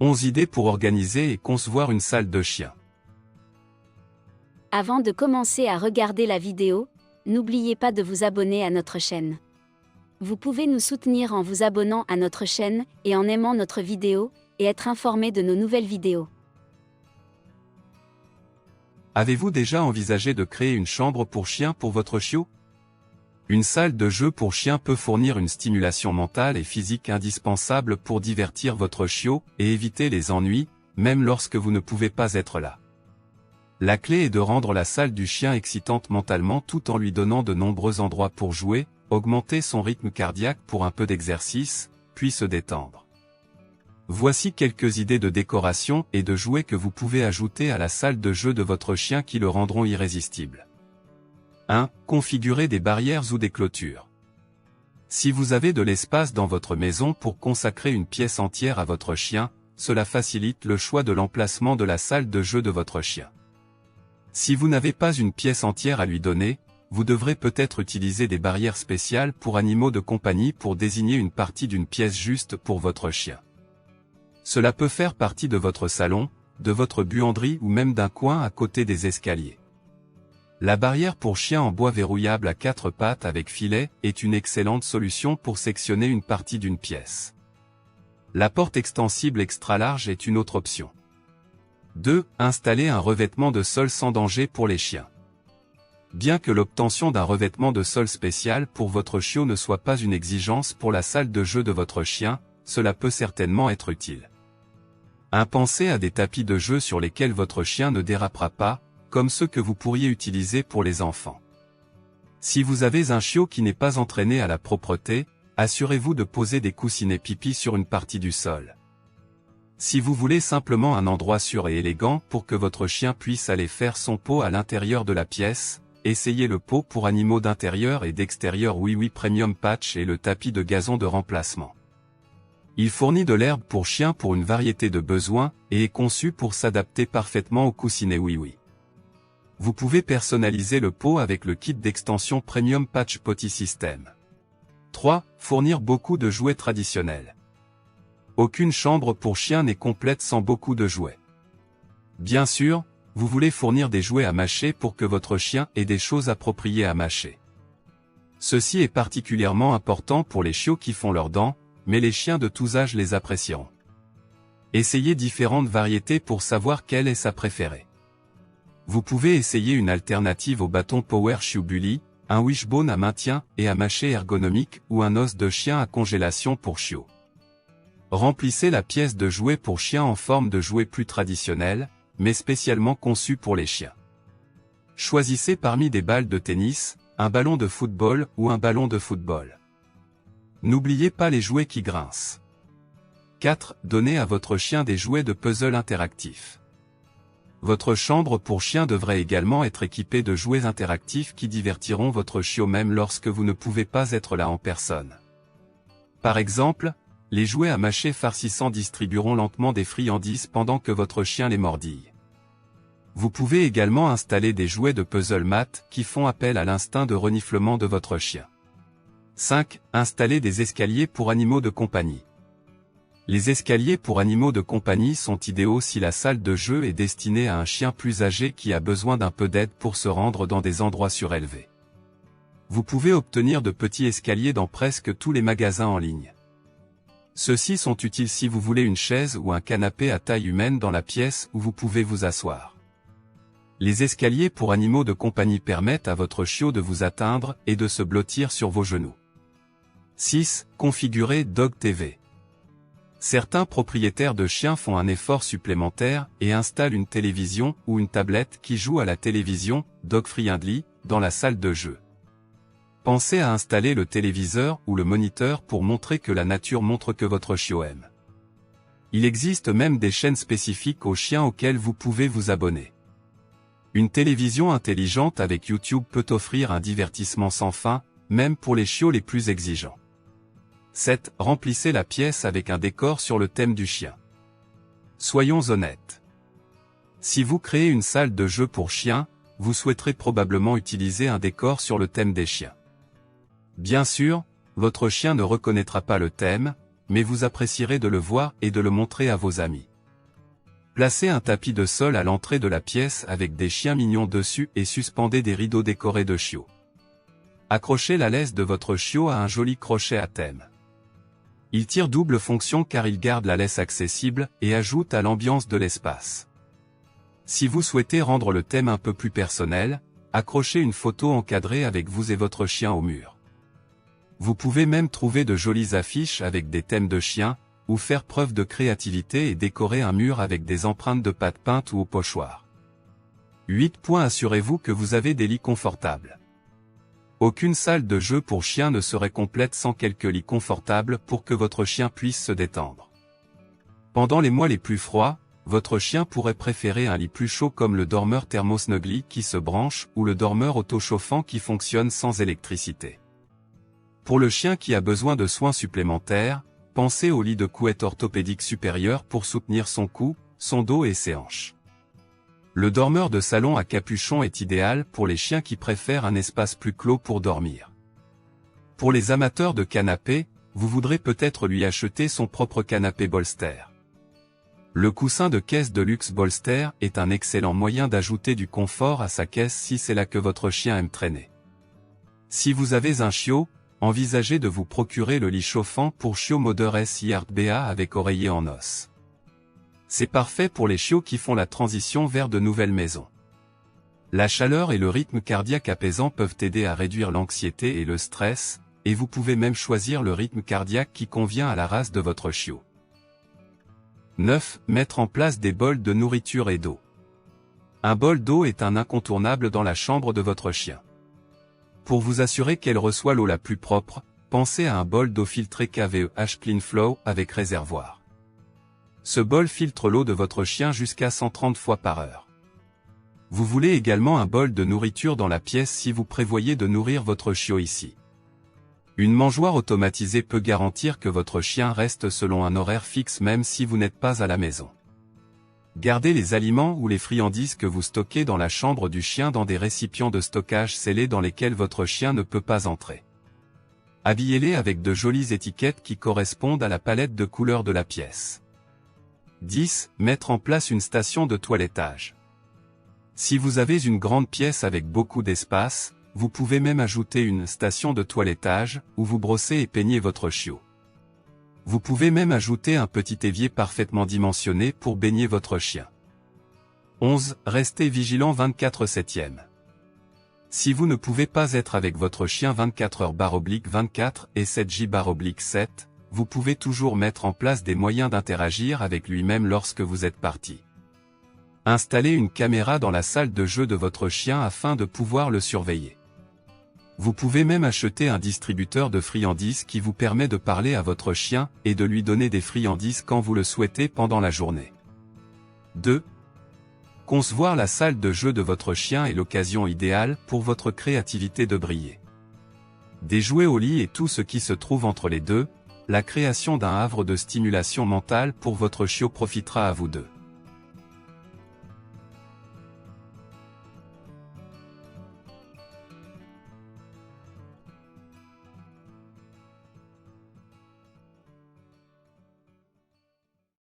11 idées pour organiser et concevoir une salle de chien. Avant de commencer à regarder la vidéo, n'oubliez pas de vous abonner à notre chaîne. Vous pouvez nous soutenir en vous abonnant à notre chaîne et en aimant notre vidéo, et être informé de nos nouvelles vidéos. Avez-vous déjà envisagé de créer une chambre pour chien pour votre chiot? Une salle de jeu pour chien peut fournir une stimulation mentale et physique indispensable pour divertir votre chiot et éviter les ennuis, même lorsque vous ne pouvez pas être là. La clé est de rendre la salle du chien excitante mentalement tout en lui donnant de nombreux endroits pour jouer, augmenter son rythme cardiaque pour un peu d'exercice, puis se détendre. Voici quelques idées de décoration et de jouets que vous pouvez ajouter à la salle de jeu de votre chien qui le rendront irrésistible. 1. Configurer des barrières ou des clôtures. Si vous avez de l'espace dans votre maison pour consacrer une pièce entière à votre chien, cela facilite le choix de l'emplacement de la salle de jeu de votre chien. Si vous n'avez pas une pièce entière à lui donner, vous devrez peut-être utiliser des barrières spéciales pour animaux de compagnie pour désigner une partie d'une pièce juste pour votre chien. Cela peut faire partie de votre salon, de votre buanderie ou même d'un coin à côté des escaliers. La barrière pour chien en bois verrouillable à 4 pattes avec filet est une excellente solution pour sectionner une partie d'une pièce. La porte extensible extra large est une autre option. 2. Installer un revêtement de sol sans danger pour les chiens. Bien que l'obtention d'un revêtement de sol spécial pour votre chiot ne soit pas une exigence pour la salle de jeu de votre chien, cela peut certainement être utile. Pensez à des tapis de jeu sur lesquels votre chien ne dérapera pas, comme ceux que vous pourriez utiliser pour les enfants. Si vous avez un chiot qui n'est pas entraîné à la propreté, assurez-vous de poser des coussinets pipi sur une partie du sol. Si vous voulez simplement un endroit sûr et élégant pour que votre chien puisse aller faire son pot à l'intérieur de la pièce, essayez le pot pour animaux d'intérieur et d'extérieur Oui Premium Patch et le tapis de gazon de remplacement. Il fournit de l'herbe pour chien pour une variété de besoins et est conçu pour s'adapter parfaitement au coussinet Oui. Vous pouvez personnaliser le pot avec le kit d'extension Premium Patch Potty System. 3. Fournir beaucoup de jouets traditionnels. Aucune chambre pour chien n'est complète sans beaucoup de jouets. Bien sûr, vous voulez fournir des jouets à mâcher pour que votre chien ait des choses appropriées à mâcher. Ceci est particulièrement important pour les chiots qui font leurs dents, mais les chiens de tous âges les apprécieront. Essayez différentes variétés pour savoir quelle est sa préférée. Vous pouvez essayer une alternative au bâton Power Chew Bully, un wishbone à maintien et à mâcher ergonomique ou un os de chien à congélation pour chiot. Remplissez la pièce de jouets pour chien en forme de jouet plus traditionnel, mais spécialement conçu pour les chiens. Choisissez parmi des balles de tennis, un ballon de football ou un ballon de football. N'oubliez pas les jouets qui grincent. 4. Donnez à votre chien des jouets de puzzle interactifs. Votre chambre pour chien devrait également être équipée de jouets interactifs qui divertiront votre chiot même lorsque vous ne pouvez pas être là en personne. Par exemple, les jouets à mâcher farcissants distribueront lentement des friandises pendant que votre chien les mordille. Vous pouvez également installer des jouets de puzzle mat qui font appel à l'instinct de reniflement de votre chien. 5. Installer des escaliers pour animaux de compagnie. Les escaliers pour animaux de compagnie sont idéaux si la salle de jeu est destinée à un chien plus âgé qui a besoin d'un peu d'aide pour se rendre dans des endroits surélevés. Vous pouvez obtenir de petits escaliers dans presque tous les magasins en ligne. Ceux-ci sont utiles si vous voulez une chaise ou un canapé à taille humaine dans la pièce où vous pouvez vous asseoir. Les escaliers pour animaux de compagnie permettent à votre chiot de vous atteindre et de se blottir sur vos genoux. 6. Configurer Dog TV. Certains propriétaires de chiens font un effort supplémentaire et installent une télévision ou une tablette qui joue à la télévision, Dog Friendly, dans la salle de jeu. Pensez à installer le téléviseur ou le moniteur pour montrer que la nature montre que votre chiot aime. Il existe même des chaînes spécifiques aux chiens auxquelles vous pouvez vous abonner. Une télévision intelligente avec YouTube peut offrir un divertissement sans fin, même pour les chiots les plus exigeants. 7. Remplissez la pièce avec un décor sur le thème du chien. Soyons honnêtes. Si vous créez une salle de jeu pour chiens, vous souhaiterez probablement utiliser un décor sur le thème des chiens. Bien sûr, votre chien ne reconnaîtra pas le thème, mais vous apprécierez de le voir et de le montrer à vos amis. Placez un tapis de sol à l'entrée de la pièce avec des chiens mignons dessus et suspendez des rideaux décorés de chiots. Accrochez la laisse de votre chiot à un joli crochet à thème. Il tire double fonction car il garde la laisse accessible et ajoute à l'ambiance de l'espace. Si vous souhaitez rendre le thème un peu plus personnel, accrochez une photo encadrée avec vous et votre chien au mur. Vous pouvez même trouver de jolies affiches avec des thèmes de chiens, ou faire preuve de créativité et décorer un mur avec des empreintes de pâte peinte ou au pochoir. 8. Assurez-vous que vous avez des lits confortables. Aucune salle de jeu pour chien ne serait complète sans quelques lits confortables pour que votre chien puisse se détendre. Pendant les mois les plus froids, votre chien pourrait préférer un lit plus chaud comme le dormeur Thermosnugly qui se branche ou le dormeur auto-chauffant qui fonctionne sans électricité. Pour le chien qui a besoin de soins supplémentaires, pensez au lit de couette orthopédique supérieur pour soutenir son cou, son dos et ses hanches. Le dormeur de salon à capuchon est idéal pour les chiens qui préfèrent un espace plus clos pour dormir. Pour les amateurs de canapé, vous voudrez peut-être lui acheter son propre canapé bolster. Le coussin de caisse de luxe bolster est un excellent moyen d'ajouter du confort à sa caisse si c'est là que votre chien aime traîner. Si vous avez un chiot, envisagez de vous procurer le lit chauffant pour chiot Modder SIRBA avec oreiller en os. C'est parfait pour les chiots qui font la transition vers de nouvelles maisons. La chaleur et le rythme cardiaque apaisant peuvent aider à réduire l'anxiété et le stress, et vous pouvez même choisir le rythme cardiaque qui convient à la race de votre chiot. 9. Mettre en place des bols de nourriture et d'eau. Un bol d'eau est un incontournable dans la chambre de votre chien. Pour vous assurer qu'elle reçoit l'eau la plus propre, pensez à un bol d'eau filtrée KVEH Clean Flow avec réservoir. Ce bol filtre l'eau de votre chien jusqu'à 130 fois par heure. Vous voulez également un bol de nourriture dans la pièce si vous prévoyez de nourrir votre chiot ici. Une mangeoire automatisée peut garantir que votre chien reste selon un horaire fixe même si vous n'êtes pas à la maison. Gardez les aliments ou les friandises que vous stockez dans la chambre du chien dans des récipients de stockage scellés dans lesquels votre chien ne peut pas entrer. Habillez-les avec de jolies étiquettes qui correspondent à la palette de couleurs de la pièce. 10. Mettre en place une station de toilettage. Si vous avez une grande pièce avec beaucoup d'espace, vous pouvez même ajouter une station de toilettage, où vous brossez et peignez votre chiot. Vous pouvez même ajouter un petit évier parfaitement dimensionné pour baigner votre chien. 11. Restez vigilant 24/7. Si vous ne pouvez pas être avec votre chien 24h/24 et 7J/7, vous pouvez toujours mettre en place des moyens d'interagir avec lui-même lorsque vous êtes parti. Installez une caméra dans la salle de jeu de votre chien afin de pouvoir le surveiller. Vous pouvez même acheter un distributeur de friandises qui vous permet de parler à votre chien et de lui donner des friandises quand vous le souhaitez pendant la journée. 2. Concevoir la salle de jeu de votre chien est l'occasion idéale pour votre créativité de briller. Des jouets au lit et tout ce qui se trouve entre les deux, la création d'un havre de stimulation mentale pour votre chiot profitera à vous deux.